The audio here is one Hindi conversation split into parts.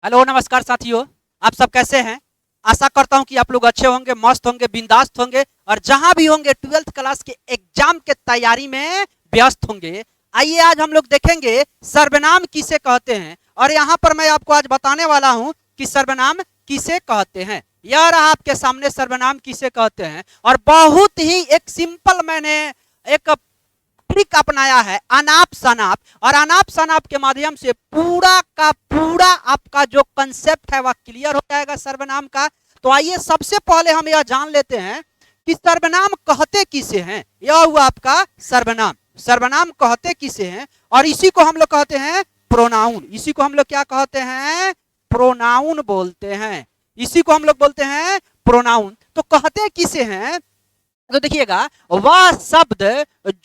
हेलो नमस्कार साथियों, आप सब कैसे हैं। आशा करता हूं कि आप लोग अच्छे होंगे, मस्त होंगे, बिंदास्त होंगे और जहां भी होंगे 12th क्लास के एग्जाम के तैयारी में व्यस्त होंगे। आइए आज हम लोग देखेंगे सर्वनाम किसे कहते हैं और यहाँ पर मैं आपको आज बताने वाला हूं कि सर्वनाम किसे कहते हैं। यह रहा आपके सामने सर्वनाम किसे कहते हैं और बहुत ही एक सिंपल मैंने एक ट्रिक अपनाया है अनाप शनाप, और अनाप शनाप के माध्यम से पूरा का पूरा आपका जो कंसेप्ट है वह क्लियर हो जाएगा सर्वनाम का। तो आइए सबसे पहले हम यह जान लेते हैं कि सर्वनाम कहते किसे हैं। यह हुआ आपका सर्वनाम। सर्वनाम कहते किसे हैं और इसी को हम लोग कहते हैं प्रोनाउन। इसी को हम लोग क्या कहते हैं? प्रोनाउन बोलते हैं। इसी को हम लोग बोलते हैं प्रोनाउन। तो कहते किसे हैं? तो देखिएगा, वह शब्द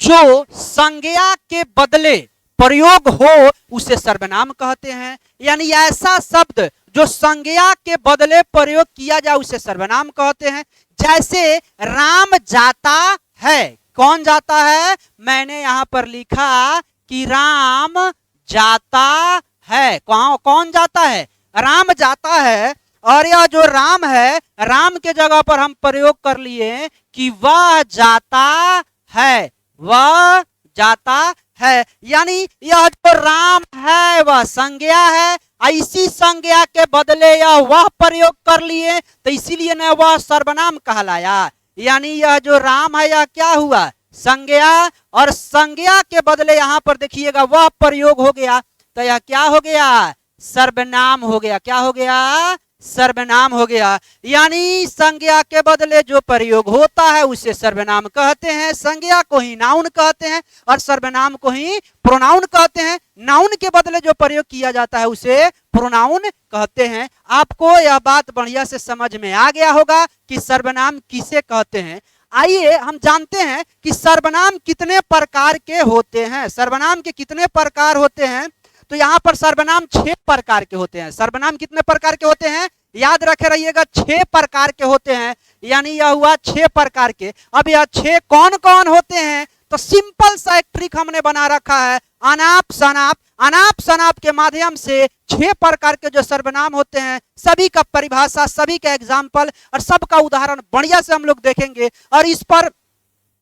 जो संज्ञा के बदले प्रयोग हो उसे सर्वनाम कहते हैं। यानी ऐसा शब्द जो संज्ञा के बदले प्रयोग किया जाए उसे सर्वनाम कहते हैं। जैसे राम जाता है। कौन जाता है? मैंने यहां पर लिखा कि राम जाता है। कौन जाता है? राम जाता है। और यह जो राम है, राम के जगह पर हम प्रयोग कर लिए कि वह जाता है। वह जाता है यानी यह जो राम है वह संज्ञा है। इसी संज्ञा के बदले यह वह प्रयोग कर लिए तो इसीलिए न वह सर्वनाम कहलाया। यानी यह जो राम है यह क्या हुआ? संज्ञा, और संज्ञा के बदले यहां पर देखिएगा वह प्रयोग हो गया तो यह क्या हो गया? सर्वनाम हो गया। क्या हो गया? सर्वनाम हो गया। यानी संज्ञा के बदले जो प्रयोग होता है उसे सर्वनाम कहते हैं। संज्ञा को ही नाउन कहते हैं और सर्वनाम को ही प्रोनाउन कहते हैं। नाउन के बदले जो प्रयोग किया जाता है उसे प्रोनाउन कहते हैं। आपको यह बात बढ़िया से समझ में आ गया होगा कि सर्वनाम किसे कहते हैं। आइए हम जानते हैं कि सर्वनाम कितने प्रकार के होते हैं। सर्वनाम के कितने प्रकार होते हैं? तो यहां पर सर्वनाम 6 प्रकार के होते हैं। सर्वनाम कितने प्रकार के होते हैं? याद रखे रहिएगा, 6 प्रकार के होते हैं। यानी यह हुआ 6 प्रकार के। अब यह 6 कौन कौन होते हैं? तो सिंपल सा एक ट्रिक हमने बना रखा है, अनाप शनाप। अनाप शनाप के माध्यम से 6 प्रकार के जो सर्वनाम होते हैं सभी का परिभाषा, सभी का एग्जाम्पल और सबका उदाहरण बढ़िया से हम लोग देखेंगे। और इस पर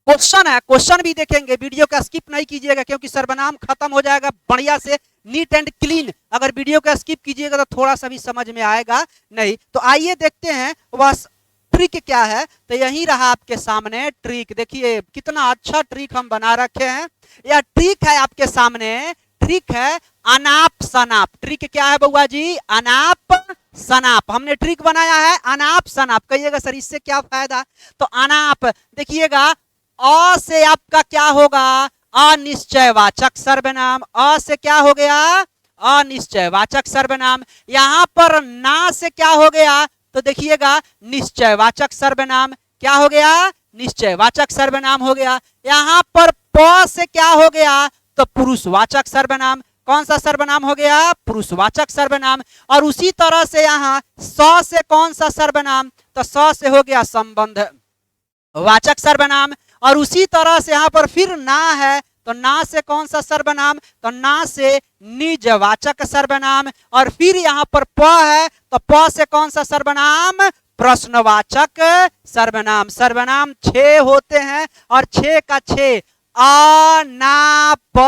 क्वेश्चन है, क्वेश्चन भी देखेंगे। वीडियो का स्किप नहीं कीजिएगा क्योंकि सर्वनाम खत्म हो जाएगा बढ़िया से, नीट एंड क्लीन। अगर वीडियो का स्किप कीजिएगा तो थोड़ा सा भी समझ में आएगा नहीं। तो आइए देखते हैं वह ट्रिक क्या है। तो यही रहा आपके सामने ट्रिक। देखिए कितना अच्छा ट्रिक हम बना रखे हैं। यह ट्रिक है आपके सामने। ट्रिक है अनाप शनाप। ट्रिक क्या है बउआ जी? अनाप शनाप। हमने ट्रिक बनाया है अनाप शनाप। कहिएगा सर इससे क्या फायदा? तो अनाप देखिएगा, अ से आपका क्या होगा? अनिश्चयवाचक सर्वनाम। अ से क्या हो गया? अनिश्चयवाचक सर्वनाम। यहां पर ना से क्या हो गया? तो देखिएगा निश्चयवाचक सर्वनाम। क्या हो गया? निश्चयवाचक सर्वनाम हो गया। यहां पर प से क्या हो गया? तो पुरुषवाचक सर्वनाम। कौन सा सर्वनाम हो गया? पुरुषवाचक सर्वनाम। और उसी तरह से यहां स से कौन सा सर्वनाम? तो स से हो गया संबंध वाचक सर्वनाम। और उसी तरह से यहां पर फिर ना है तो ना से कौन सा सर्वनाम? तो ना से निजवाचक सर्वनाम। और फिर यहां पर प है तो प से कौन सा सर्वनाम? प्रश्नवाचक सर्वनाम। सर्वनाम 6 होते हैं और 6 का 6 अनाप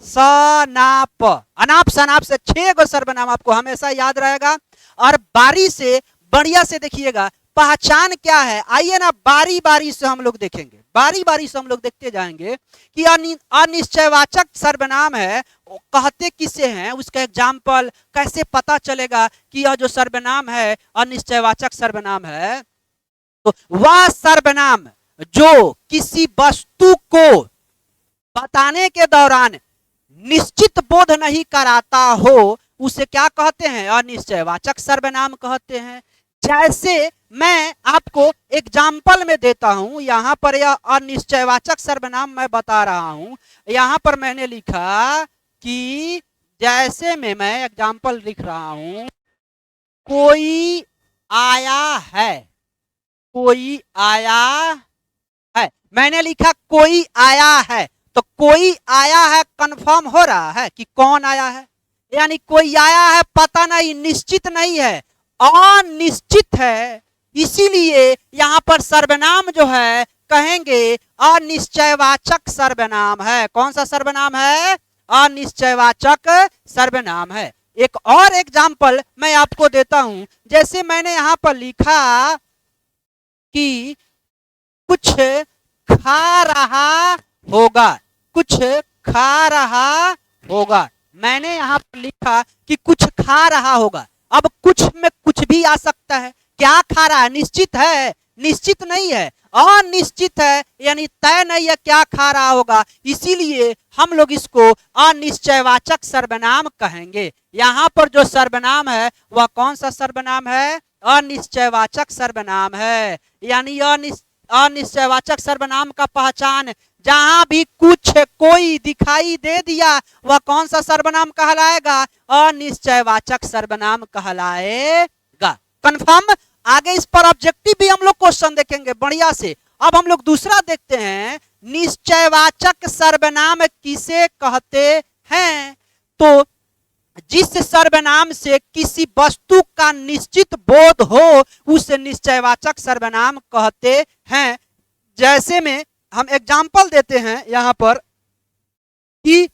शनाप। अनाप शनाप से 6 गो सर्वनाम आपको हमेशा याद रहेगा। और बारी से बढ़िया से देखिएगा पहचान क्या है। आइए ना बारी बारी से हम लोग देखेंगे, बारी बारी से हम लोग देखते जाएंगे कि अनिश्चयवाचक सर्वनाम है कहते किसे हैं, उसका एग्जाम्पल कैसे पता चलेगा कि यह जो सर्वनाम है अनिश्चयवाचक सर्वनाम है। तो वह सर्वनाम जो किसी वस्तु को बताने के दौरान निश्चित बोध नहीं कराता हो उसे क्या कहते हैं? अनिश्चयवाचक सर्वनाम कहते हैं। जैसे मैं आपको एग्जाम्पल में देता हूं, यहां पर यह अनिश्चयवाचक सर्वनाम मैं बता रहा हूं। यहां पर मैंने लिखा कि जैसे में मैं एग्जाम्पल लिख रहा हूं, कोई आया है। कोई आया है। मैंने लिखा कोई आया है तो कोई आया है कंफर्म हो रहा है कि कौन आया है? यानी कोई आया है पता नहीं, निश्चित नहीं है, अनिश्चित है। इसीलिए यहां पर सर्वनाम जो है कहेंगे अनिश्चयवाचक सर्वनाम है। कौन सा सर्वनाम है? अनिश्चयवाचक सर्वनाम है। एक और एग्जाम्पल मैं आपको देता हूं। जैसे मैंने यहां पर लिखा कि कुछ खा रहा होगा, कुछ खा रहा होगा। मैंने यहां पर लिखा कि कुछ खा रहा होगा। अब कुछ में कुछ भी आ सकता है। क्या खा रहा है? निश्चित है? निश्चित नहीं है, अनिश्चित है, यानी तय नहीं है क्या खा रहा होगा। इसीलिए हम लोग इसको अनिश्चयवाचक सर्वनाम कहेंगे। यहां पर जो सर्वनाम है वह कौन सा सर्वनाम है? अनिश्चयवाचक सर्वनाम है। यानी अनिश्चयवाचक सर्वनाम का पहचान, जहां भी कुछ कोई दिखाई दे दिया वह कौन सा सर्वनाम कहलाएगा? अनिश्चयवाचक सर्वनाम कहलाएगा। कंफर्म? आगे इस पर ऑब्जेक्टिव भी हम लोग क्वेश्चन देखेंगे बढ़िया से। अब हम लोग दूसरा देखते हैं, निश्चयवाचक सर्वनाम किसे कहते हैं? तो जिस सर्वनाम से किसी वस्तु का निश्चित बोध हो उसे निश्चयवाचक सर्वनाम कहते हैं। जैसे में हम एग्जाम्पल देते हैं यहां पर कि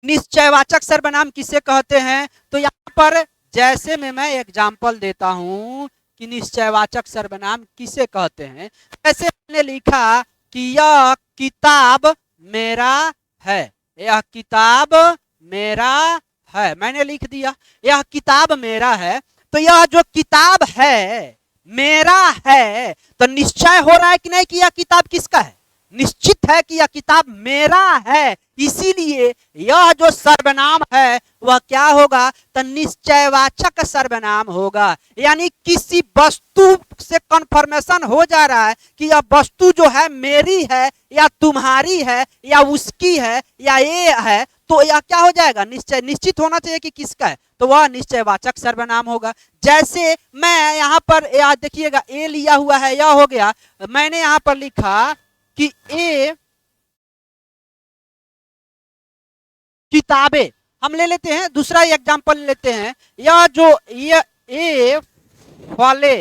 निश्चयवाचक सर्वनाम किसे कहते हैं। तो यहां पर जैसे में मैं एग्जाम्पल देता हूं कि निश्चयवाचक सर्वनाम किसे कहते हैं। जैसे मैंने लिखा कि यह किताब मेरा है, यह किताब मेरा है, मैंने लिख दिया यह किताब मेरा है। तो यह जो किताब है मेरा है, तो निश्चय हो रहा है कि नहीं कि यह किताब किसका है? निश्चित है कि यह किताब मेरा है। इसीलिए यह जो सर्वनाम है वह क्या होगा? तो निश्चयवाचक सर्वनाम होगा। यानी किसी वस्तु से कन्फर्मेशन हो जा रहा है कि यह वस्तु जो है मेरी है या तुम्हारी है या उसकी है या ये है, तो यह क्या हो जाएगा? निश्चय, निश्चित होना चाहिए कि किसका है, तो वह निश्चयवाचक सर्वनाम होगा। जैसे मैं यहाँ पर देखिएगा ए लिया हुआ है, यह हो गया। मैंने यहाँ पर लिखा कि ए किताबें, हम ले लेते हैं दूसरा एग्जांपल लेते हैं। यह जो ये ए फले,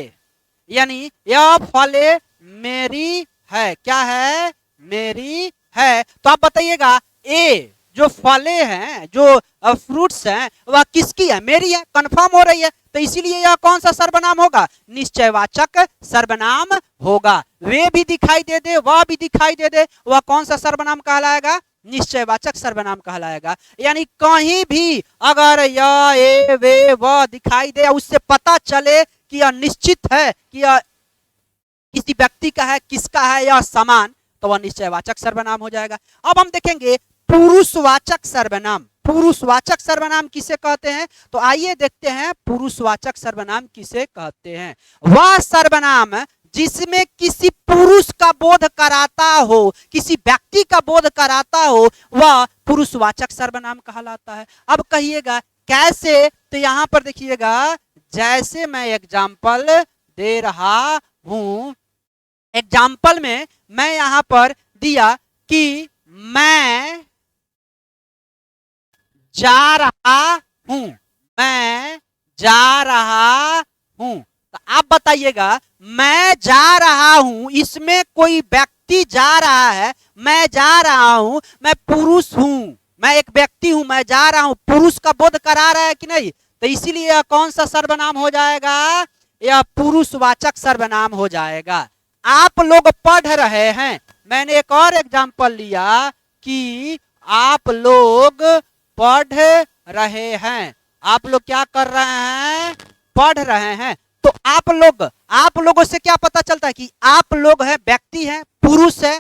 यानी यह फले मेरी है, क्या है? मेरी है। तो आप बताइएगा ए जो फले हैं, जो फ्रूट्स हैं, वह किसकी है? मेरी है। कंफर्म हो रही है। तो इसीलिए यह कौन सा सर्वनाम होगा? निश्चयवाचक सर्वनाम होगा। वे भी दिखाई दे दे, वह भी दिखाई दे दे, वह कौन सा सर्वनाम कहलाएगा? निश्चयवाचक सर्वनाम कहलाएगा। यानी कहीं भी अगर यह ए वे वह दिखाई दे, उससे पता चले कि यह निश्चित है कि यह किसी व्यक्ति का है, किसका है यह सामान, तो वह निश्चयवाचक सर्वनाम हो जाएगा। अब हम देखेंगे पुरुषवाचक सर्वनाम। पुरुषवाचक सर्वनाम किसे कहते हैं? तो आइए देखते हैं पुरुषवाचक सर्वनाम किसे कहते हैं। वह सर्वनाम जिसमें किसी पुरुष का बोध कराता हो, किसी व्यक्ति का बोध कराता हो, वह पुरुषवाचक सर्वनाम कहलाता है। अब कहिएगा कैसे? तो यहां पर देखिएगा, जैसे मैं एग्जाम्पल दे रहा हूं, एग्जाम्पल में मैं यहां पर दिया कि मैं जा रहा हूं, मैं जा रहा हूं। तो आप बताइएगा मैं जा रहा हूं, इसमें कोई व्यक्ति जा रहा है, मैं जा रहा हूं, मैं पुरुष हूं, मैं एक व्यक्ति हूं, मैं जा रहा हूं, पुरुष का बोध करा रहा है कि नहीं? तो इसीलिए यह कौन सा सर्वनाम हो जाएगा? यह पुरुषवाचक सर्वनाम हो जाएगा। आप लोग पढ़ रहे हैं, मैंने एक और एग्जाम्पल लिया कि आप लोग पढ़ रहे हैं। आप लोग क्या कर रहे हैं? पढ़ रहे हैं। तो आप लोगों से क्या पता चलता है कि आप लोग हैं, व्यक्ति हैं, पुरुष है,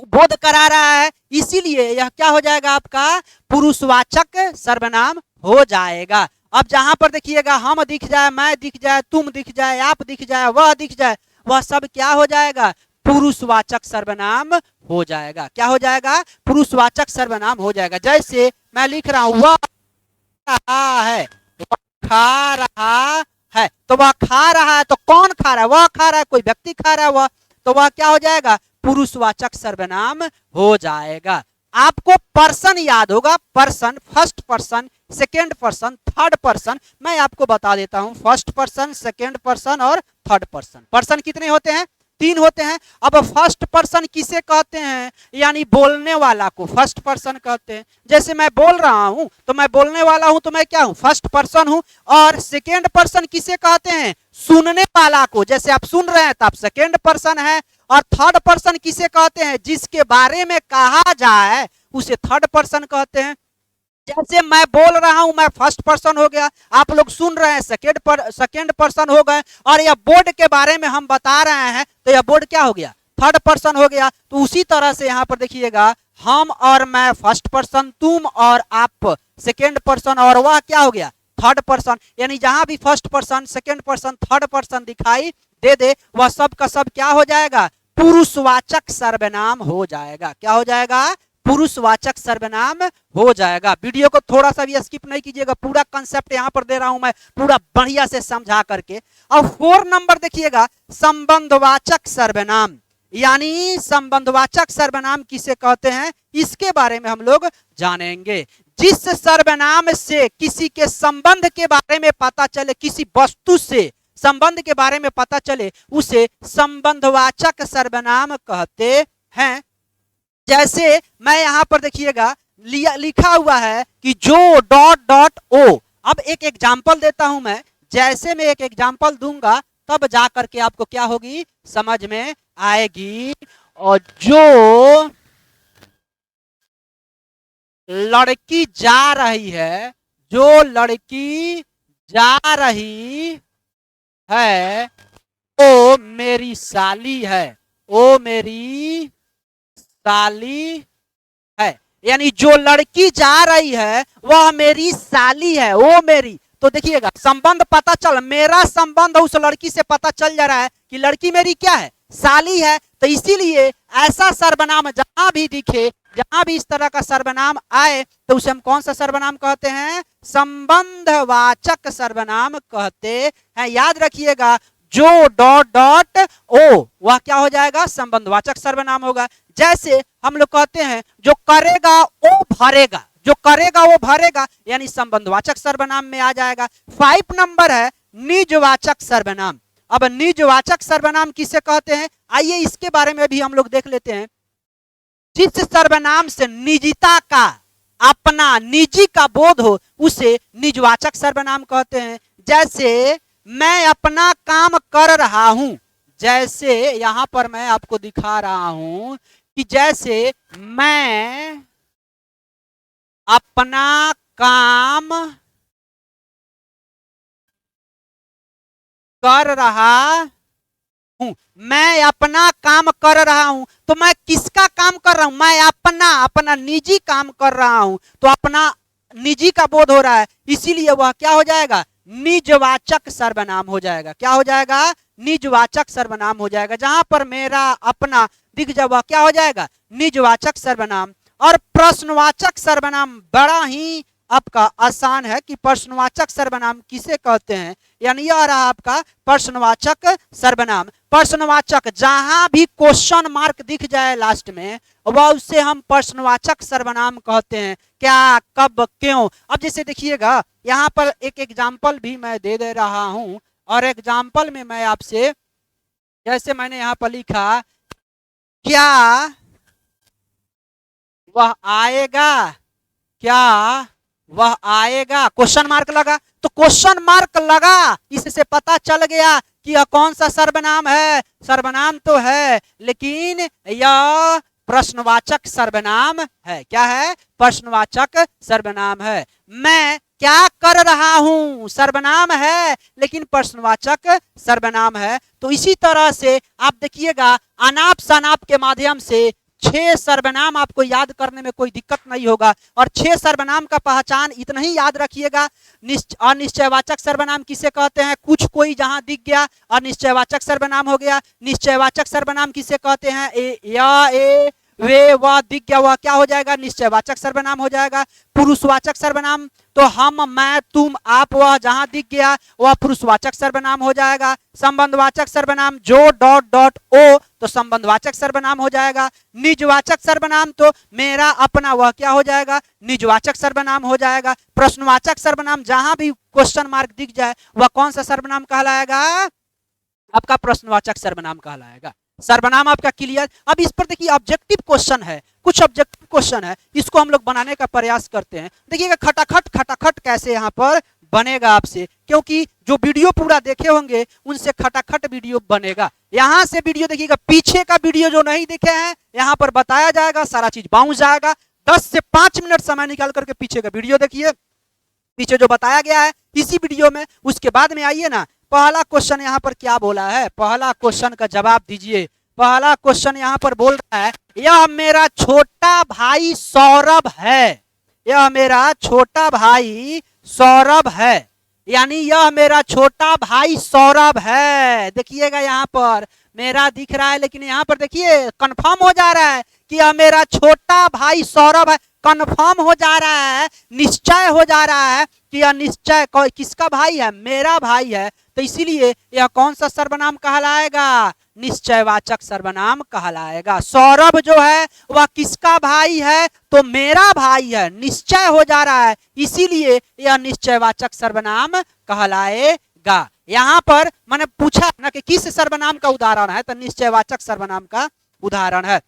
बोध करा रहा है। इसीलिए यह क्या हो जाएगा? आपका पुरुषवाचक सर्वनाम हो जाएगा। अब जहां पर देखिएगा हम दिख जाए, मैं दिख जाए, तुम दिख जाए, आप दिख जाए, वह दिख जाए, वह सब क्या हो जाएगा? पुरुषवाचक सर्वनाम हो जाएगा। क्या हो जाएगा? पुरुषवाचक सर्वनाम हो जाएगा। जैसे मैं लिख रहा हूं वह रहा है, वह खा रहा है, तो वह खा रहा है, तो कौन खा रहा है? वह खा रहा है, कोई व्यक्ति खा रहा है वह, तो वह क्या हो जाएगा? पुरुषवाचक सर्वनाम हो जाएगा। आपको पर्सन याद होगा, person, first person, second person, third person. मैं आपको बता देता हूं, फर्स्ट पर्सन, सेकेंड पर्सन और थर्ड पर्सन। पर्सन कितने होते हैं? 3 होते हैं। अब फर्स्ट पर्सन किसे कहते हैं? यानी बोलने वाला को फर्स्ट पर्सन कहते हैं। जैसे मैं बोल रहा हूं तो मैं बोलने वाला हूं, तो मैं क्या हूं? फर्स्ट पर्सन हूं। और सेकेंड पर्सन किसे कहते हैं? सुनने वाला को। जैसे आप सुन रहे हैं तो आप सेकेंड पर्सन है। और थर्ड पर्सन किसे कहते हैं? जिसके बारे में कहा जाए उसे थर्ड पर्सन कहते हैं। जैसे मैं बोल रहा हूं, मैं फर्स्ट पर्सन हो गया, आप लोग सुन रहे हैं सेकेंड पर्सन हो गए, और यह बोर्ड के बारे में हम बता रहे हैं तो यह बोर्ड क्या हो गया? थर्ड पर्सन हो गया। तो उसी तरह से यहां पर देखिएगा, हम और मैं फर्स्ट पर्सन, तुम और आप सेकेंड पर्सन, और वह क्या हो गया? Third person. यानी जहां भी first person, second person, third person दिखाई दे वह सब का सब क्या हो जाएगा? पुरुषवाचक सर्वनाम हो जाएगा। क्या हो जाएगा? पुरुषवाचक सर्वनाम हो जाएगा। वीडियो को थोड़ा सा भी स्किप नहीं कीजिएगा, पूरा कंसेप्ट यहां पर दे रहा हूं मैं, पूरा बढ़िया से समझा करके। अब 4 नंबर देखिएगा, संबंधवाचक सर्वनाम। यानी संबंधवाचक सर्वनाम किसे कहते हैं, इसके बारे में हम लोग जानेंगे। जिस सर्वनाम से किसी के संबंध के बारे में पता चले, किसी वस्तु से संबंध के बारे में पता चले, उसे संबंधवाचक सर्वनाम कहते हैं। जैसे मैं यहां पर देखिएगा लिखा हुआ है कि जो डॉट डॉट ओ। अब एक एग्जाम्पल देता हूं मैं। जैसे मैं एक एग्जाम्पल दूंगा तब जाकर के आपको क्या होगी? समझ में आएगी। और जो लड़की जा रही है, जो लड़की जा रही है वो मेरी साली है, वो मेरी साली है। यानी जो लड़की जा रही है वह मेरी साली है, वो मेरी। तो देखिएगा संबंध पता चल, मेरा संबंध उस लड़की से पता चल जा रहा है कि लड़की मेरी क्या है? साली है। तो इसीलिए ऐसा सर्वनाम जहां भी दिखे, जहां भी इस तरह का सर्वनाम आए, तो उसे हम कौन सा सर्वनाम कहते हैं? संबंधवाचक सर्वनाम कहते हैं। याद रखिएगा, जो डॉट डॉट ओ वह क्या हो जाएगा? संबंधवाचक सर्वनाम होगा। जैसे हम लोग कहते हैं जो करेगा वो भरेगा, जो करेगा वो भरेगा, यानी संबंधवाचक सर्वनाम में आ जाएगा। 5 नंबर है निजवाचक सर्वनाम। अब निजवाचक सर्वनाम किसे कहते हैं? आइए इसके बारे में भी हम लोग देख लेते हैं। जिस सर्वनाम से निजता का, अपना निजी का बोध हो, उसे निजवाचक सर्वनाम कहते हैं। जैसे मैं अपना काम कर रहा हूं, जैसे यहां पर मैं आपको दिखा रहा हूं कि जैसे मैं अपना काम कर रहा हूं, मैं अपना काम कर रहा हूं, तो मैं किसका काम कर रहा हूं? मैं अपना निजी काम कर रहा हूं, तो अपना निजी का बोध हो रहा है, इसीलिए वह क्या हो जाएगा? निजवाचक सर्वनाम हो जाएगा। क्या हो जाएगा? निजवाचक सर्वनाम हो जाएगा। जहां पर मेरा अपना दिख जाए वह क्या हो जाएगा? निजवाचक सर्वनाम। और प्रश्नवाचक सर्वनाम बड़ा ही आपका आसान है कि प्रश्नवाचक सर्वनाम किसे कहते हैं। यानी यह रहा आपका प्रश्नवाचक सर्वनाम। प्रश्नवाचक जहां भी क्वेश्चन मार्क दिख जाए लास्ट में, वह उससे हम प्रश्नवाचक सर्वनाम कहते हैं। क्या, कब, क्यों। अब जैसे देखिएगा यहां पर एक एग्जाम्पल भी मैं दे रहा हूं, और एग्जाम्पल में मैं आपसे, जैसे मैंने यहां पर लिखा, क्या वह आएगा, क्या वह आएगा, क्वेश्चन मार्क लगा। तो क्वेश्चन मार्क लगा, इससे पता चल गया कि यह कौन सा सर्वनाम है। सर्वनाम तो है लेकिन यह प्रश्नवाचक सर्वनाम है। क्या है? प्रश्नवाचक सर्वनाम है। मैं क्या कर रहा हूं, सर्वनाम है लेकिन प्रश्नवाचक सर्वनाम है। तो इसी तरह से आप देखिएगा अनाप शनाप के माध्यम से 6 सर्वनाम आपको याद करने में कोई दिक्कत नहीं होगा। और 6 सर्वनाम का पहचान इतना ही याद रखिएगा। अनिश्चयवाचक सर्वनाम किसे कहते हैं? कुछ कोई जहां दिख गया अनिश्चयवाचक सर्वनाम हो गया। निश्चयवाचक सर्वनाम किसे कहते हैं? या, ए, वे वह दिख गया वह क्या हो जाएगा, निश्चयवाचक सर्वनाम हो जाएगा। पुरुषवाचक सर्वनाम तो हम मैं तुम आप वह जहां दिख गया वह पुरुषवाचक सर्वनाम हो जाएगा। संबंधवाचक सर्वनाम जो डॉट डॉट ओ तो संबंधवाचक सर्वनाम हो जाएगा। निजवाचक सर्वनाम तो मेरा अपना वह क्या हो जाएगा, निजवाचक सर्वनाम हो जाएगा। प्रश्नवाचक सर्वनाम जहां भी क्वेश्चन मार्क दिख जाए वह कौन सा सर्वनाम कहलाएगा, आपका प्रश्नवाचक सर्वनाम कहलाएगा। सर्वनाम आपका क्लियर। अब इस पर देखिए ऑब्जेक्टिव क्वेश्चन है, कुछ ऑब्जेक्टिव क्वेश्चन है, इसको हम लोग बनाने का प्रयास करते हैं। देखिएगा खटाखट खटाखट कैसे यहाँ पर बनेगा आपसे, क्योंकि जो वीडियो पूरा देखे होंगे उनसे खटाखट वीडियो बनेगा। यहाँ से वीडियो देखिएगा, पीछे का वीडियो जो नहीं देखे हैं यहाँ पर बताया जाएगा, सारा चीज बाउंस जाएगा। 10 से 5 मिनट समय निकाल करके पीछे का वीडियो देखिए, पीछे जो बताया गया है इसी वीडियो में। उसके बाद में आइए ना, पहला क्वेश्चन यहाँ पर क्या बोला है, पहला क्वेश्चन का जवाब दीजिए। पहला क्वेश्चन यहाँ पर बोल रहा है यह मेरा छोटा भाई सौरभ है, यह मेरा छोटा भाई सौरभ है, यानी यह मेरा छोटा भाई सौरभ है। देखिएगा यहाँ पर मेरा दिख रहा है, लेकिन यहाँ पर देखिए कंफर्म हो जा रहा है कि यह मेरा छोटा भाई सौरभ है। कंफर्म हो जा रहा है, निश्चय हो जा रहा है कि यह निश्चय किसका भाई है, मेरा भाई है। तो इसीलिए यह कौन सा सर्वनाम कहलाएगा, निश्चयवाचक सर्वनाम कहलाएगा। सौरभ जो है वह किसका भाई है, तो मेरा भाई है, निश्चय हो जा रहा है, इसीलिए यह निश्चयवाचक सर्वनाम कहलाएगा। यहाँ पर मैंने पूछा ना कि किस सर्वनाम का उदाहरण है, तो निश्चयवाचक सर्वनाम का उदाहरण है।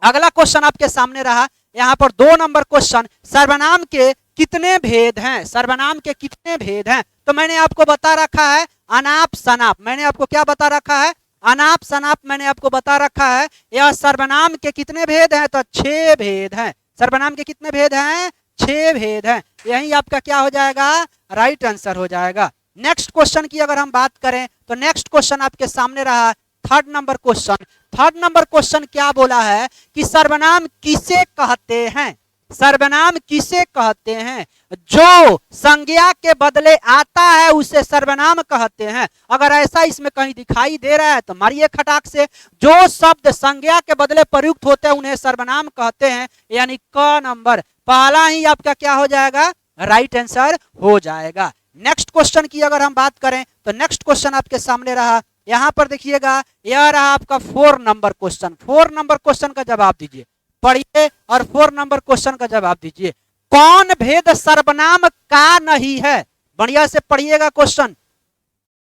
अगला क्वेश्चन आपके सामने रहा, यहाँ पर 2 नंबर क्वेश्चन, सर्वनाम के कितने भेद हैं, सर्वनाम के कितने भेद हैं। तो मैंने आपको बता रखा है अनाप शनाप, मैंने आपको क्या बता रखा है, अनाप शनाप मैंने आपको बता रखा है। यह सर्वनाम के कितने भेद हैं, तो 6 भेद हैं। सर्वनाम के कितने भेद हैं, 6 भेद हैं। यही आपका क्या हो जाएगा, राइट आंसर हो जाएगा। नेक्स्ट क्वेश्चन की अगर हम बात करें तो नेक्स्ट क्वेश्चन आपके सामने रहा 3rd number question. 3rd number question क्या बोला है कि सर्वनाम किसे कहते हैं, सर्वनाम किसे कहते हैं, जो संज्ञा के बदले आता है उसे सर्वनाम कहते हैं। अगर ऐसा इसमें कहीं दिखाई दे रहा है तो मारिए खटाक से। जो शब्द संज्ञा के बदले प्रयुक्त होते हैं उन्हें सर्वनाम कहते हैं, यानी क नंबर पहला ही आपका क्या हो जाएगा, राइट आंसर हो जाएगा। नेक्स्ट क्वेश्चन की अगर हम बात करें तो नेक्स्ट क्वेश्चन आपके सामने रहा, यहां पर देखिएगा यह रहा आपका 4 नंबर क्वेश्चन। 4 नंबर क्वेश्चन का जवाब दीजिए, पढ़िए और 4 नंबर क्वेश्चन का जवाब दीजिए। कौन भेद सर्वनाम का नहीं है, बढ़िया से पढ़िएगा क्वेश्चन,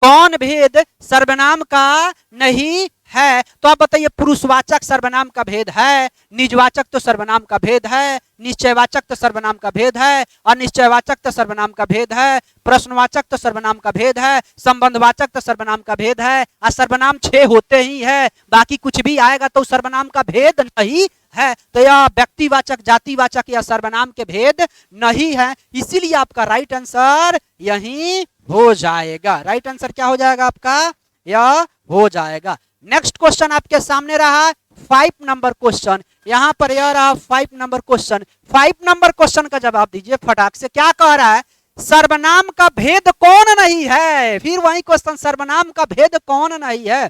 कौन भेद सर्वनाम का नहीं है। तो आप बताइए, पुरुषवाचक सर्वनाम का भेद है, निजवाचक तो सर्वनाम का भेद है, निश्चयवाचक तो सर्वनाम का भेद है, अनिश्चयवाचक तो सर्वनाम का भेद है, प्रश्नवाचक तो सर्वनाम का भेद है, संबंधवाचक तो सर्वनाम का भेद है। और सर्वनाम 6 होते ही है, बाकी कुछ भी आएगा तो सर्वनाम का भेद नहीं है। तो यह व्यक्तिवाचक, जातिवाचक या सर्वनाम के भेद नहीं है, इसीलिए आपका राइट आंसर यही हो जाएगा। राइट आंसर क्या हो जाएगा आपका, यह हो जाएगा। नेक्स्ट क्वेश्चन आपके सामने रहा 5 नंबर क्वेश्चन, यहां पर यह रहा 5 नंबर क्वेश्चन। 5 नंबर क्वेश्चन का जवाब दीजिए फटाक से। क्या कह रहा है, सर्वनाम का भेद कौन नहीं है, फिर वही क्वेश्चन, सर्वनाम का भेद कौन नहीं है।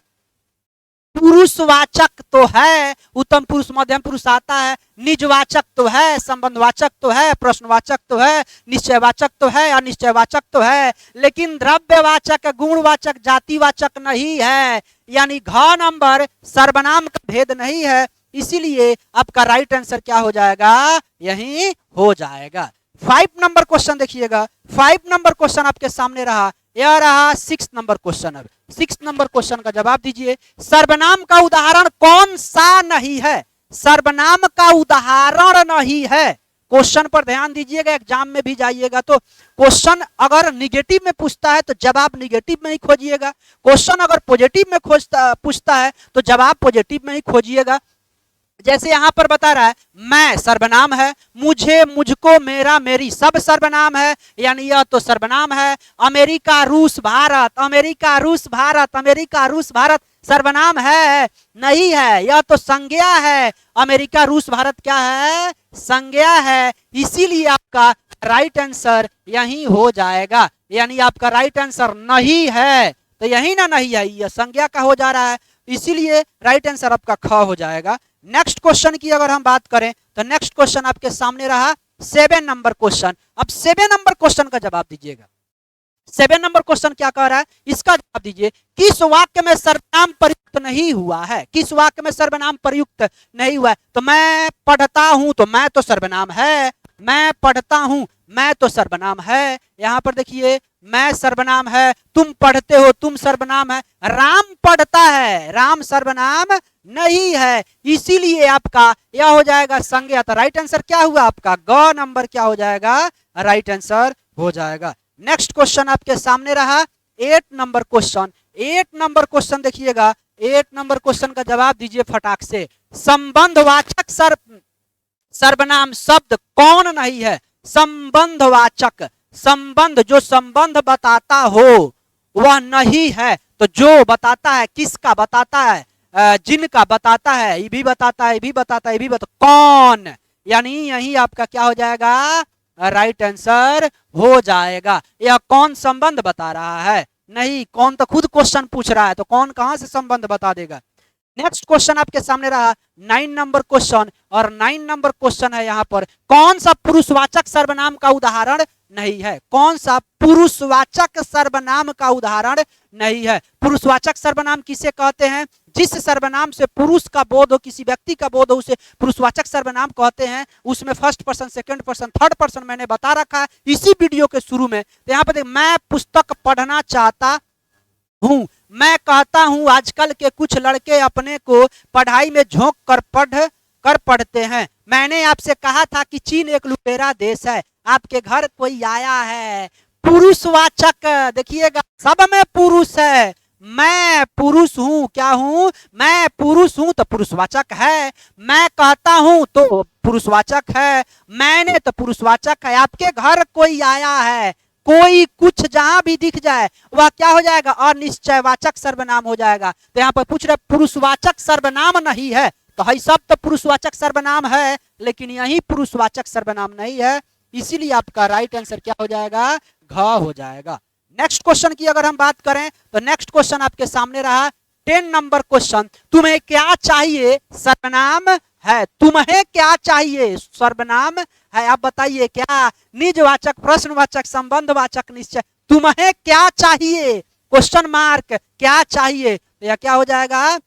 पुरुषवाचक तो है, उत्तम पुरुष मध्यम पुरुष आता है, निजवाचक तो है, संबंधवाचक तो है, प्रश्नवाचक तो है, निश्चयवाचक तो है, अनिश्चयवाचक तो है, लेकिन द्रव्यवाचक, गुणवाचक, जातिवाचक नहीं है, यानी घ नंबर सर्वनाम का भेद नहीं है। इसीलिए आपका राइट आंसर क्या हो जाएगा, यही हो जाएगा। 5 नंबर क्वेश्चन देखिएगा, 5 नंबर क्वेश्चन आपके सामने रहा, यह रहा 6 नंबर क्वेश्चन। अब 6 नंबर क्वेश्चन का जवाब दीजिए। सर्वनाम का उदाहरण कौन सा नहीं है, सर्वनाम का उदाहरण नहीं है। क्वेश्चन पर ध्यान दीजिएगा, एग्जाम में भी जाइएगा तो क्वेश्चन अगर निगेटिव में पूछता है तो जवाब निगेटिव में ही खोजिएगा, क्वेश्चन अगर पॉजिटिव में पूछता है तो जवाब पॉजिटिव में ही खोजिएगा। जैसे यहां पर बता रहा है, मैं सर्वनाम है, मुझे, मुझको, मेरा, मेरी सब सर्वनाम है, यानी यह तो सर्वनाम है। अमेरिका, रूस, भारत, अमेरिका, रूस, भारत, अमेरिका, रूस, भारत सर्वनाम है, नहीं है, यह तो संज्ञा है। अमेरिका, रूस, भारत क्या है, संज्ञा है। इसीलिए आपका राइट आंसर यही हो जाएगा, यानी आपका राइट आंसर नहीं है। तो यही ना नहीं है, यह संज्ञा का हो जा रहा है, इसीलिए राइट आंसर आपका ख हो जाएगा। नेक्स्ट क्वेश्चन की अगर हम बात करें तो नेक्स्ट क्वेश्चन आपके सामने रहा 7 नंबर क्वेश्चन। अब 7 नंबर क्वेश्चन का जवाब दीजिएगा। 7 नंबर क्वेश्चन क्या कह रहा है, इसका जवाब दीजिए। किस वाक्य में सर्वनाम प्रयुक्त नहीं हुआ है? किस वाक्य में सर्वनाम प्रयुक्त नहीं हुआ है? तो मैं पढ़ता हूं तो मैं तो सर्वनाम है, मैं पढ़ता हूं मैं तो सर्वनाम है। यहां पर देखिए मैं सर्वनाम है, तुम पढ़ते हो तुम सर्वनाम है, राम पढ़ता है राम सर्वनाम नहीं है, इसीलिए आपका यह हो जाएगा संज्ञा। तो राइट आंसर क्या हुआ आपका? ग नंबर क्या हो जाएगा? राइट आंसर हो जाएगा। नेक्स्ट क्वेश्चन आपके सामने रहा 8 नंबर क्वेश्चन। 8 नंबर क्वेश्चन देखिएगा, 8 नंबर क्वेश्चन का जवाब दीजिए फटाक से। संबंधवाचक सर्वनाम शब्द कौन नहीं है? संबंधवाचक, संबंध जो संबंध बताता हो वह नहीं है। तो जो बताता है किसका बताता है? जिनका बताता है, ये भी बताता है, ये भी बताता है, ये भी बताता, कौन? यानी यही आपका क्या हो जाएगा? राइट आंसर हो जाएगा। यह कौन संबंध बता रहा है? नहीं, कौन तो खुद क्वेश्चन पूछ रहा है, तो कौन कहां से संबंध बता देगा? नेक्स्ट क्वेश्चन आपके सामने रहा 9 नंबर क्वेश्चन, और 9 नंबर क्वेश्चन है यहाँ पर कौन सा पुरुषवाचक सर्वनाम का उदाहरण नहीं है? कौन सा पुरुषवाचक सर्वनाम का उदाहरण नहीं है? पुरुषवाचक सर्वनाम किसे कहते हैं? जिस सर्वनाम से पुरुष का बोध हो, किसी व्यक्ति का बोध हो, उसे पुरुषवाचक सर्वनाम कहते हैं। उसमें first person, second person, third person मैंने बता रखा है इसी वीडियो के शुरू में। तो यहाँ पे देख, मैं पुस्तक पढ़ना चाहता हूं, मैं कहता हूं आजकल के कुछ लड़के अपने को पढ़ाई में झोंक कर पढ़ते हैं। मैंने आपसे कहा था कि चीन एक लुटेरा देश है, आपके घर कोई आया है। पुरुषवाचक देखिएगा, सब में पुरुष है। मैं पुरुष हूं, क्या हूं? मैं पुरुष हूं तो पुरुषवाचक है। मैं कहता हूं तो पुरुषवाचक है। मैंने तो पुरुषवाचक है। आपके घर कोई आया है, कोई कुछ जहां भी दिख जाए वह क्या हो जाएगा? अनिश्चयवाचक सर्वनाम हो जाएगा। तो यहाँ पर पूछ रहे पुरुषवाचक सर्वनाम नहीं है, तो है सब तो पुरुषवाचक सर्वनाम है, लेकिन यही पुरुषवाचक सर्वनाम नहीं है, इसीलिए आपका राइट आंसर क्या हो जाएगा? घ हो जाएगा। नेक्स्ट क्वेश्चन की अगर हम बात करें तो नेक्स्ट क्वेश्चन आपके सामने रहा 10 नंबर क्वेश्चन। तुम्हें क्या चाहिए? सर्वनाम है। तुम्हें क्या चाहिए? सर्वनाम है। आप बताइए क्या? निजवाचक, प्रश्नवाचक, संबंधवाचक, निश्चय। तुम्हें क्या चाहिए? क्वेश्चन मार्क, क्या चाहिए? तो यह क्या हो जाएगा?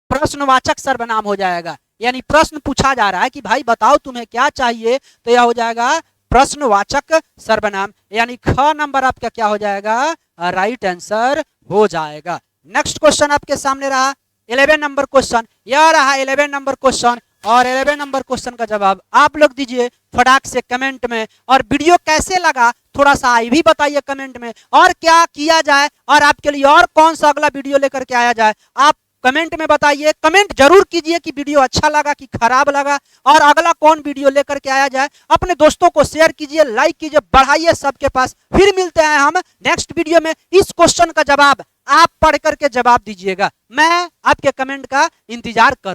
प्रश्नवाचक सर्वनाम हो जाएगा। यानी प्रश्न पूछा जा रहा है कि भाई बताओ तुम्हें क्या चाहिए, तो यह हो जाएगा प्रश्नवाचक सर्वनाम। यानी ख नंबर आपका क्या हो जाएगा? राइट आंसर हो जाएगा। नेक्स्ट क्वेश्चन आपके सामने रहा 11 नंबर क्वेश्चन। यह रहा 11 नंबर क्वेश्चन, और 11 नंबर क्वेश्चन का जवाब आप लोग दीजिए फटाक से कमेंट में। और वीडियो कैसे लगा थोड़ा सा ये भी बताइए कमेंट में, और क्या किया जाए और आपके लिए और कौन सा अगला वीडियो लेकर के आया जाए, आप कमेंट में बताइए। कमेंट जरूर कीजिए कि वीडियो अच्छा लगा कि खराब लगा, और अगला कौन वीडियो लेकर के आया जाए। अपने दोस्तों को शेयर कीजिए, लाइक कीजिए, बढ़ाइए सबके पास। फिर मिलते हैं हम नेक्स्ट वीडियो में। इस क्वेश्चन का जवाब आप पढ़ करके जवाब दीजिएगा, मैं आपके कमेंट का इंतजार करूं।